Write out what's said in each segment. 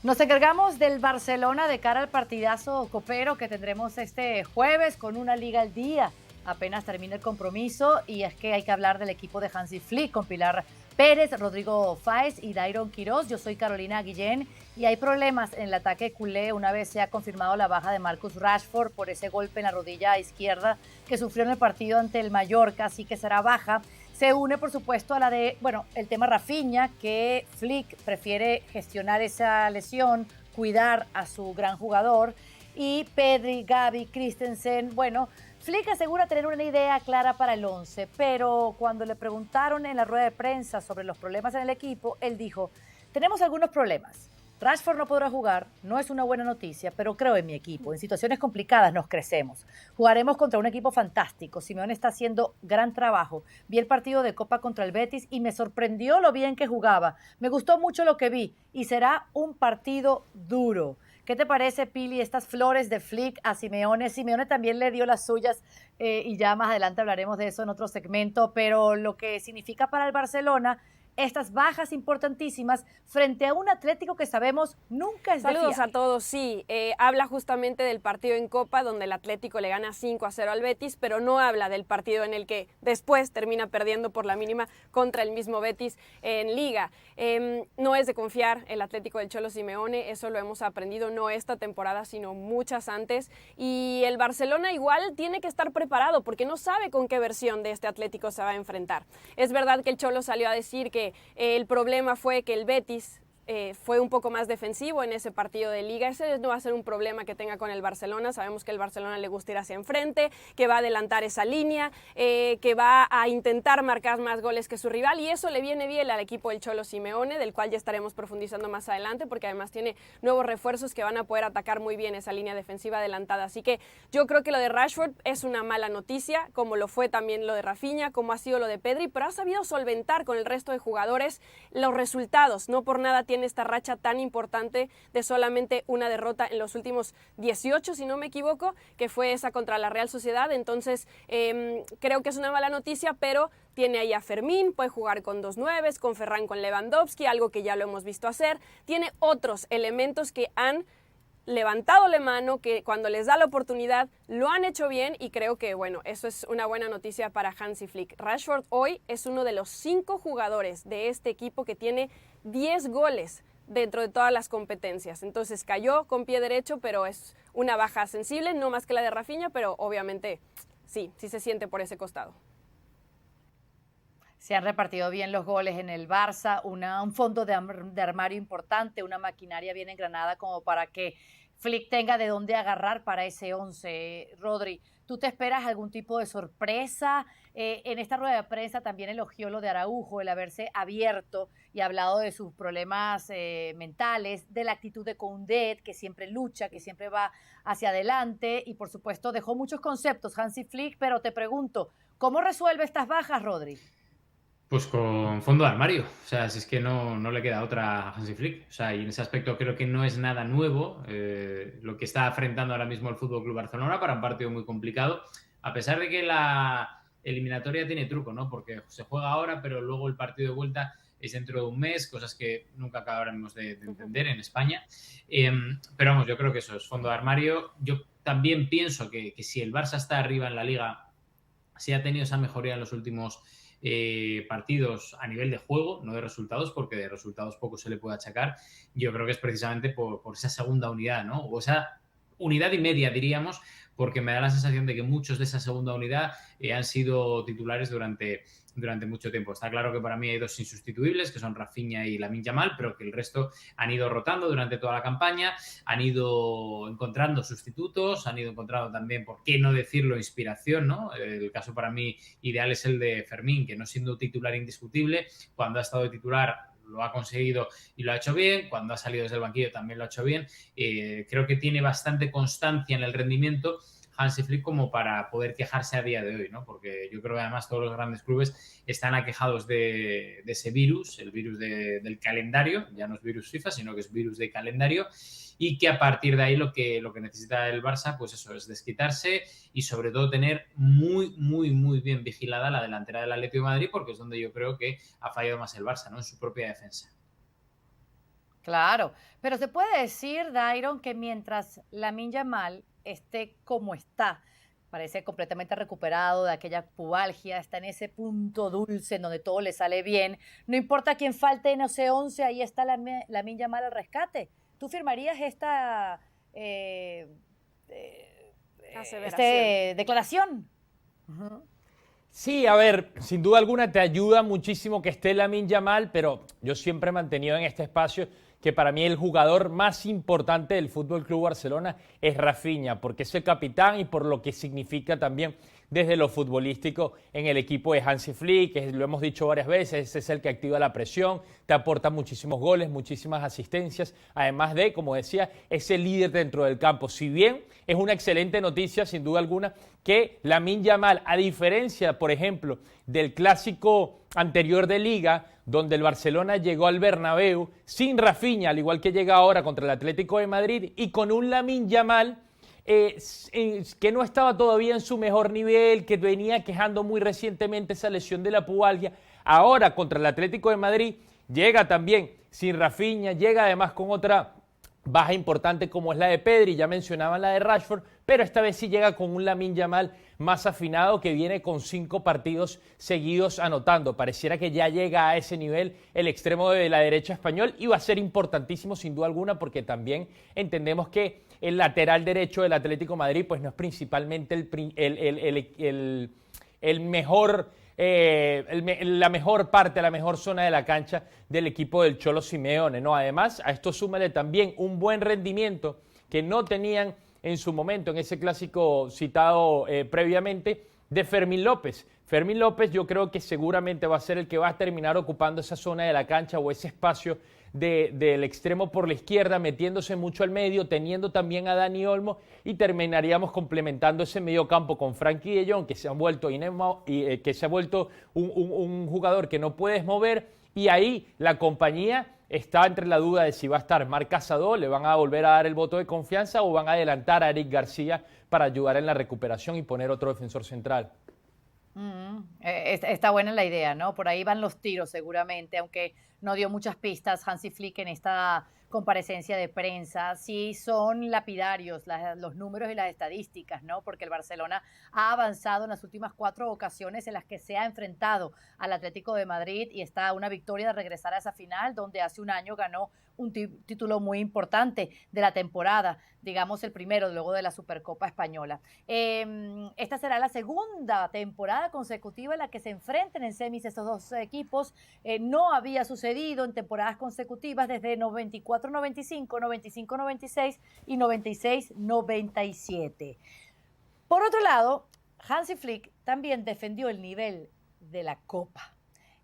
Nos encargamos del Barcelona de cara al partidazo copero que tendremos este jueves con una liga al día. Apenas termina el compromiso y es que hay que hablar del equipo de Hansi Flick con Pilar Pérez, Rodrigo Fáez y Dairon Quirós. Yo soy Carolina Guillén y hay problemas en el ataque culé una vez se ha confirmado la baja de Marcus Rashford por ese golpe en la rodilla izquierda que sufrió en el partido ante el Mallorca, así que será baja. Se une, por supuesto, a la de, bueno, el tema Rafinha, que Flick prefiere gestionar esa lesión, cuidar a su gran jugador. Y Pedri, Gavi, Christensen, bueno, Flick asegura tener una idea clara para el 11, pero cuando le preguntaron en la rueda de prensa sobre los problemas en el equipo, él dijo, tenemos algunos problemas. Rashford no podrá jugar, no es una buena noticia, pero creo en mi equipo. En situaciones complicadas nos crecemos. Jugaremos contra un equipo fantástico. Simeone está haciendo gran trabajo. Vi el partido de Copa contra el Betis y me sorprendió lo bien que jugaba. Me gustó mucho lo que vi y será un partido duro. ¿Qué te parece, Pili, estas flores de Flick a Simeone? Simeone también le dio las suyas y ya más adelante hablaremos de eso en otro segmento, pero lo que significa para el Barcelona estas bajas importantísimas frente a un Atlético que sabemos nunca es de Saludos fiar. a todos, sí, habla justamente del partido en Copa donde el Atlético le gana 5-0 al Betis, pero no habla del partido en el que después termina perdiendo por la mínima contra el mismo Betis en Liga. No es de confiar el Atlético del Cholo Simeone, eso lo hemos aprendido no esta temporada sino muchas antes, y el Barcelona igual tiene que estar preparado porque no sabe con qué versión de este Atlético se va a enfrentar. Es verdad que el Cholo salió a decir que el problema fue que el Betis fue un poco más defensivo en ese partido de Liga. Ese no va a ser un problema que tenga con el Barcelona. Sabemos que el Barcelona le gusta ir hacia enfrente, que va a adelantar esa línea, que va a intentar marcar más goles que su rival, y eso le viene bien al equipo del Cholo Simeone, del cual ya estaremos profundizando más adelante, porque además tiene nuevos refuerzos que van a poder atacar muy bien esa línea defensiva adelantada. Así que yo creo que lo de Rashford es una mala noticia, como lo fue también lo de Rafinha, como ha sido lo de Pedri, pero ha sabido solventar con el resto de jugadores los resultados. No por nada tiene esta racha tan importante de solamente una derrota en los últimos 18, si no me equivoco, que fue esa contra la Real Sociedad. Entonces creo que es una mala noticia, pero tiene ahí a Fermín, puede jugar con 2 9, con Ferran, con Lewandowski, algo que ya lo hemos visto hacer. Tiene otros elementos que han levantado la mano, que cuando les da la oportunidad lo han hecho bien, y creo que bueno, eso es una buena noticia para Hansi Flick. Rashford hoy es uno de los 5 jugadores de este equipo que tiene 10 goles dentro de todas las competencias. Entonces cayó con pie derecho, pero es una baja sensible, no más que la de Rafinha, pero obviamente sí se siente por ese costado. Se han repartido bien los goles en el Barça, un fondo de armario importante, una maquinaria bien engranada como para que Flick tenga de dónde agarrar para ese 11. Rodri, ¿tú te esperas algún tipo de sorpresa? En esta rueda de prensa también elogió lo de Araujo, el haberse abierto y hablado de sus problemas mentales, de la actitud de Koundé, que siempre lucha, que siempre va hacia adelante, y por supuesto dejó muchos conceptos Hansi Flick, pero te pregunto, ¿cómo resuelve estas bajas, Rodri? Pues con fondo de armario, o sea, si es que no le queda otra a Hansi Flick, o sea, y en ese aspecto creo que no es nada nuevo lo que está enfrentando ahora mismo el Fútbol Club Barcelona para un partido muy complicado, a pesar de que la eliminatoria tiene truco, ¿no? Porque se juega ahora, pero luego el partido de vuelta es dentro de un mes, cosas que nunca acabaremos de entender en España. Pero vamos, yo creo que eso es fondo de armario. Yo también pienso que si el Barça está arriba en la Liga, si ha tenido esa mejoría en los últimos partidos a nivel de juego, no de resultados, porque de resultados poco se le puede achacar, yo creo que es precisamente por esa segunda unidad, ¿no? O esa unidad y media, diríamos, porque me da la sensación de que muchos de esa segunda unidad han sido titulares durante mucho tiempo. Está claro que para mí hay 2 insustituibles, que son Rafinha y Lamine Yamal, pero que el resto han ido rotando durante toda la campaña, han ido encontrando sustitutos, han ido encontrando también, por qué no decirlo, inspiración, ¿no? El caso para mí ideal es el de Fermín, que no siendo titular indiscutible, cuando ha estado de titular lo ha conseguido y lo ha hecho bien, cuando ha salido desde el banquillo también lo ha hecho bien. Creo que tiene bastante constancia en el rendimiento Hansi Flick como para poder quejarse a día de hoy, ¿no? Porque yo creo que además todos los grandes clubes están aquejados de ese virus, el virus del calendario, ya no es virus FIFA, sino que es virus de calendario, y que a partir de ahí lo que necesita el Barça, pues eso, es desquitarse y sobre todo tener muy bien vigilada la delantera del Atlético de Madrid, porque es donde yo creo que ha fallado más el Barça, ¿no? En su propia defensa. Claro, pero se puede decir, Dairon, que mientras Lamine Yamal esté como está, parece completamente recuperado de aquella pubalgia, está en ese punto dulce en donde todo le sale bien, no importa quién falte en ese 11, ahí está Lamine Yamal al rescate. ¿Tú firmarías esta eh, Aseveración. declaración? Ujú. Sí, a ver, sin duda alguna te ayuda muchísimo que esté Lamine Yamal, pero yo siempre he mantenido en este espacio que para mí el jugador más importante del Fútbol Club Barcelona es Rafinha, porque es el capitán y por lo que significa también desde lo futbolístico en el equipo de Hansi Flick, que lo hemos dicho varias veces, ese es el que activa la presión, te aporta muchísimos goles, muchísimas asistencias, además de, como decía, es el líder dentro del campo. Si bien es una excelente noticia, sin duda alguna, que Lamine Yamal, a diferencia, por ejemplo, del clásico anterior de Liga, donde el Barcelona llegó al Bernabéu sin Rafinha, al igual que llega ahora contra el Atlético de Madrid, y con un Lamine Yamal que no estaba todavía en su mejor nivel, que venía quejando muy recientemente esa lesión de la pubalgia. Ahora contra el Atlético de Madrid llega también sin Rafinha, llega además con otra baja importante como es la de Pedri, ya mencionaban la de Rashford, pero esta vez sí llega con un Lamine Yamal más afinado que viene con 5 partidos seguidos anotando. Pareciera que ya llega a ese nivel el extremo de la derecha español y va a ser importantísimo sin duda alguna porque también entendemos que el lateral derecho del Atlético de Madrid pues no es principalmente el mejor la mejor parte, la mejor zona de la cancha del equipo del Cholo Simeone, ¿no? Además, a esto súmale también un buen rendimiento que no tenían en su momento en ese clásico citado previamente de Fermín López. Fermín López yo creo que seguramente va a ser el que va a terminar ocupando esa zona de la cancha o ese espacio del extremo por la izquierda, metiéndose mucho al medio, teniendo también a Dani Olmo y terminaríamos complementando ese medio campo con Frenkie de Jong, que se ha vuelto, un jugador que no puedes mover y ahí la compañía está entre la duda de si va a estar Marc Casado, le van a volver a dar el voto de confianza o van a adelantar a Eric García para ayudar en la recuperación y poner otro defensor central. Está buena la idea, ¿no? Por ahí van los tiros seguramente, aunque no dio muchas pistas Hansi Flick en esta comparecencia de prensa. Sí son lapidarios los números y las estadísticas, ¿no? Porque el Barcelona ha avanzado en las últimas 4 ocasiones en las que se ha enfrentado al Atlético de Madrid y está a una victoria de regresar a esa final donde hace un año ganó un título muy importante de la temporada, digamos el primero luego de la Supercopa Española. Esta será la segunda temporada consecutiva en la que se enfrenten en semis estos dos equipos. No había sucedido en temporadas consecutivas desde 94-95, 95-96 y 96-97. Por otro lado, Hansi Flick también defendió el nivel de la Copa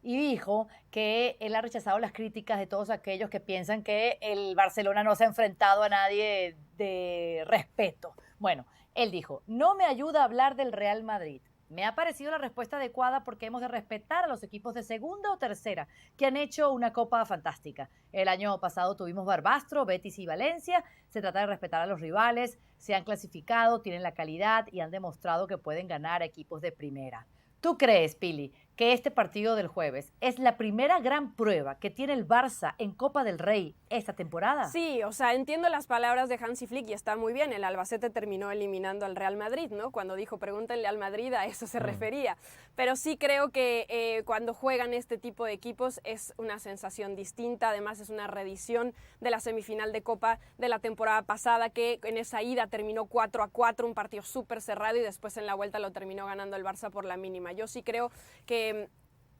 y dijo que él ha rechazado las críticas de todos aquellos que piensan que el Barcelona no se ha enfrentado a nadie de respeto. Bueno, él dijo, no me ayuda a hablar del Real Madrid. Me ha parecido la respuesta adecuada porque hemos de respetar a los equipos de segunda o tercera que han hecho una copa fantástica. El año pasado tuvimos Barbastro, Betis y Valencia. Se trata de respetar a los rivales, se han clasificado, tienen la calidad y han demostrado que pueden ganar a equipos de primera. ¿Tú crees, Pili, que este partido del jueves es la primera gran prueba que tiene el Barça en Copa del Rey esta temporada? Sí, o sea, entiendo las palabras de Hansi Flick y está muy bien. El Albacete terminó eliminando al Real Madrid, ¿no? Cuando dijo, pregúntenle al Madrid, a eso se refería. Pero sí creo que cuando juegan este tipo de equipos es una sensación distinta. Además, es una reedición de la semifinal de Copa de la temporada pasada, que en esa ida terminó 4-4, un partido súper cerrado y después en la vuelta lo terminó ganando el Barça por la mínima. Yo sí creo que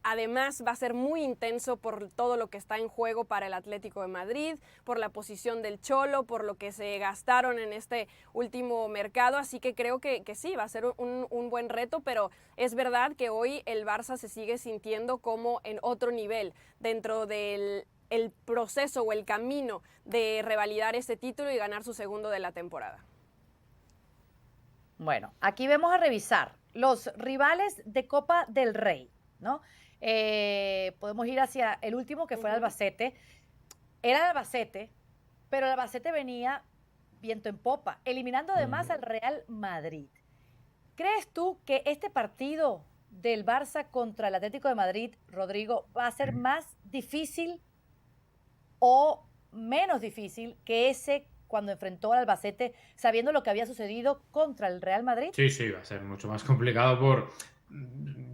además va a ser muy intenso por todo lo que está en juego para el Atlético de Madrid, por la posición del Cholo, por lo que se gastaron en este último mercado, así que creo que sí, va a ser un buen reto, pero es verdad que hoy el Barça se sigue sintiendo como en otro nivel dentro del proceso o el camino de revalidar ese título y ganar su segundo de la temporada. Bueno, aquí vamos a revisar los rivales de Copa del Rey, ¿no? Podemos ir hacia el último que fue el Albacete. Era el Albacete, pero el Albacete venía viento en popa, eliminando además al Real Madrid. ¿Crees tú que este partido del Barça contra el Atlético de Madrid, Rodrigo, va a ser más difícil o menos difícil que ese cuando enfrentó al Albacete, sabiendo lo que había sucedido contra el Real Madrid? Sí, va a ser mucho más complicado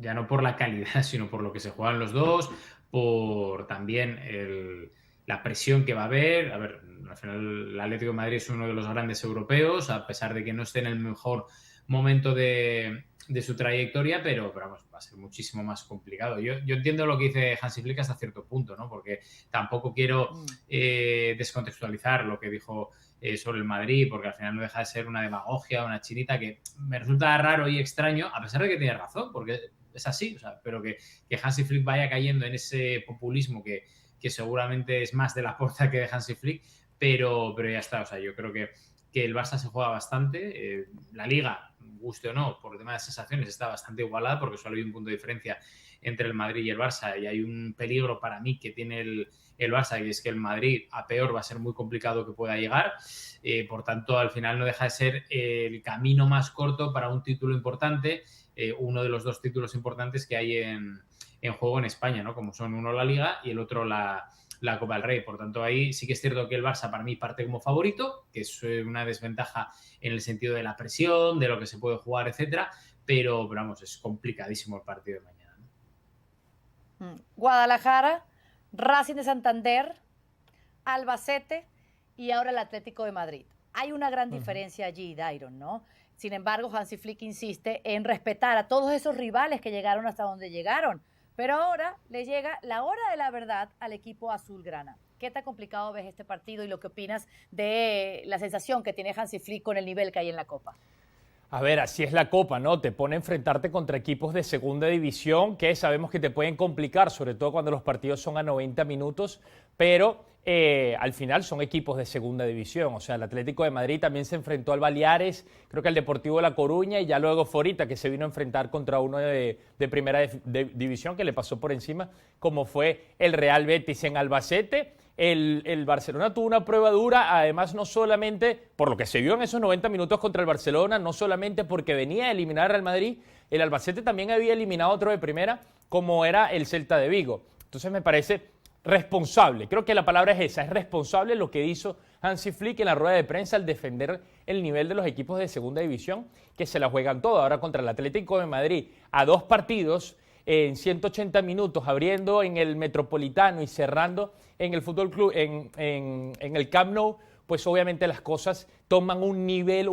ya no por la calidad, sino por lo que se juegan los dos, por también la presión que va a haber. A ver, al final el Atlético de Madrid es uno de los grandes europeos, a pesar de que no esté en el mejor momento de su trayectoria, pero vamos, va a ser muchísimo más complicado. Yo entiendo lo que dice Hansi Flick hasta cierto punto, ¿no? Porque tampoco quiero descontextualizar lo que dijo sobre el Madrid, porque al final no deja de ser una demagogia, una chinita que me resulta raro y extraño, a pesar de que tiene razón, porque es así, o sea, pero que Hansi Flick vaya cayendo en ese populismo que seguramente es más de Laporta que de Hansi Flick, pero ya está, o sea, yo creo que el Barça se juega bastante, la Liga, guste o no, por el tema de sensaciones, está bastante igualada porque solo hay un punto de diferencia entre el Madrid y el Barça, y hay un peligro para mí que tiene el Barça, y es que el Madrid a peor va a ser muy complicado que pueda llegar, por tanto al final no deja de ser el camino más corto para un título importante, uno de los dos títulos importantes que hay en juego en España, ¿no? Como son uno la Liga y el otro la Copa del Rey. Por tanto, ahí sí que es cierto que el Barça para mí parte como favorito, que es una desventaja en el sentido de la presión, de lo que se puede jugar, etcétera, pero vamos, es complicadísimo el partido de mañana, ¿no? Guadalajara, Racing de Santander, Albacete y ahora el Atlético de Madrid. Hay una gran diferencia allí, Dairon, ¿no? Sin embargo, Hansi Flick insiste en respetar a todos esos rivales que llegaron hasta donde llegaron. Pero ahora le llega la hora de la verdad al equipo azulgrana. ¿Qué tan complicado ves este partido y lo que opinas de la sensación que tiene Hansi Flick con el nivel que hay en la Copa? A ver, así es la Copa, ¿no? Te pone a enfrentarte contra equipos de segunda división que sabemos que te pueden complicar, sobre todo cuando los partidos son a 90 minutos, pero al final son equipos de segunda división. O sea, el Atlético de Madrid también se enfrentó al Baleares, creo que al Deportivo de La Coruña, y ya luego Forita, que se vino a enfrentar contra uno de primera división que le pasó por encima, como fue el Real Betis. En Albacete, el Barcelona tuvo una prueba dura, además no solamente por lo que se vio en esos 90 minutos contra el Barcelona, no solamente porque venía a eliminar al Real Madrid, el Albacete también había eliminado a otro de primera, como era el Celta de Vigo. Entonces me parece responsable, creo que la palabra es esa, es responsable lo que hizo Hansi Flick en la rueda de prensa al defender el nivel de los equipos de segunda división, que se la juegan todo ahora contra el Atlético de Madrid, a 2 partidos en 180 minutos, abriendo en el Metropolitano y cerrando en el Fútbol Club, en el Camp Nou, pues obviamente las cosas toman un nivel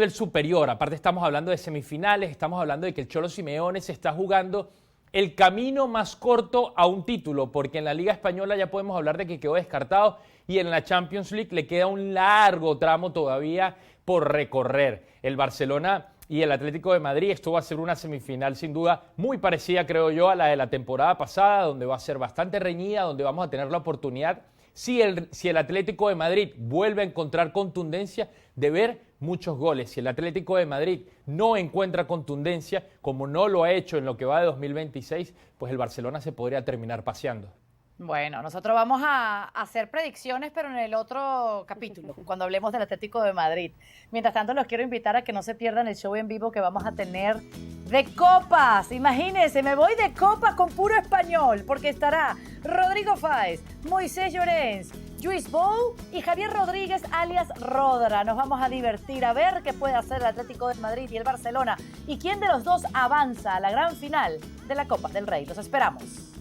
superior. Aparte estamos hablando de semifinales, estamos hablando de que el Cholo Simeone se está jugando el camino más corto a un título, porque en la Liga Española ya podemos hablar de que quedó descartado y en la Champions League le queda un largo tramo todavía por recorrer. El Barcelona y el Atlético de Madrid, esto va a ser una semifinal sin duda muy parecida, creo yo, a la de la temporada pasada, donde va a ser bastante reñida, donde vamos a tener la oportunidad, si el Atlético de Madrid vuelve a encontrar contundencia, de ver muchos goles. Si el Atlético de Madrid no encuentra contundencia, como no lo ha hecho en lo que va de 2026, pues el Barcelona se podría terminar paseando. Bueno, nosotros vamos a hacer predicciones, pero en el otro capítulo, cuando hablemos del Atlético de Madrid. Mientras tanto, los quiero invitar a que no se pierdan el show en vivo que vamos a tener de copas. Imagínense, me voy de copas con puro español, porque estará Rodrigo Fáez, Moisés Llorens, Lluís Bou y Javier Rodríguez, alias Rodra. Nos vamos a divertir a ver qué puede hacer el Atlético de Madrid y el Barcelona y quién de los dos avanza a la gran final de la Copa del Rey. Los esperamos.